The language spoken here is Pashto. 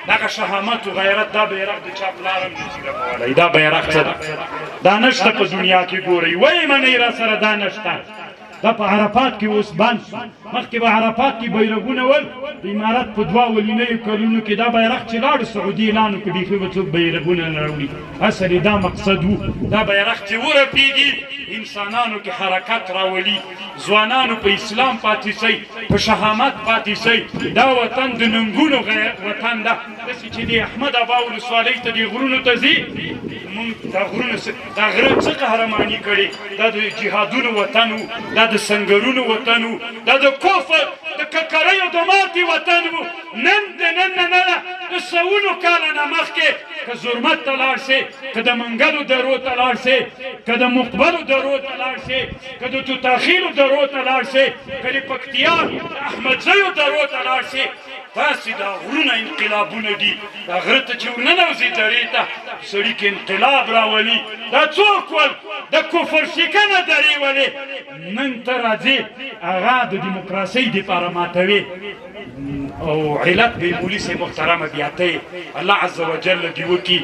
دغه شهامت و غیرت دا بیرغ د چا پلار هم نشي رپولی دا بیرغ څه ده دا نشته په دنیا کې ګورئ وایي منئ را سره دا نشته دا په عرفات کې اوس بند شو مخکې به عرفات کې بیرغونه ول د امارت په دوه ولینیو کلونو کې دا بیرغ چې لاړ سعودي اعلان وکړي بیخي به څوک بیرغونه نه راوړي اصل دا مقصد و دا بیرغ چې ورپېږي انسانانو کې حرکت راولي ځوانانو په اسلام پاتې شئ په شهامت پاتې شئ دا وطن د ننګونو وطن ده داسې چې د احمد ابا ولسوالۍ ته دې غرونو ته ځي مونږ دا غرونه دا غره څه قهرماني کړې دا د جهادونو وطن و دا د سنګرونو وطن و دا د کفر د ککریو د ماتې وطن و نن د نن نه ده د سوونو کاله نه مخکې که زرمت ته لاړ شې که د منګلو درو ته لاړ شې که د مقبلو درو ته لاړ شې که د توتاخیلو درو ته لاړ شې که د پکتیا د احمدزیو درو ته لاړ شې داسې دا غرونه انقلابونه دي دا غره ته چې ورننوځي درې ته سړي کې انقلاب راولي دا څوک ول د کفر شکنه درې ولې نن ته راځې هغه د دیموکراسۍ دپاره ماتوي او علت به مولي صاحب محترمه بیا ته الله عز وجل دې وکړي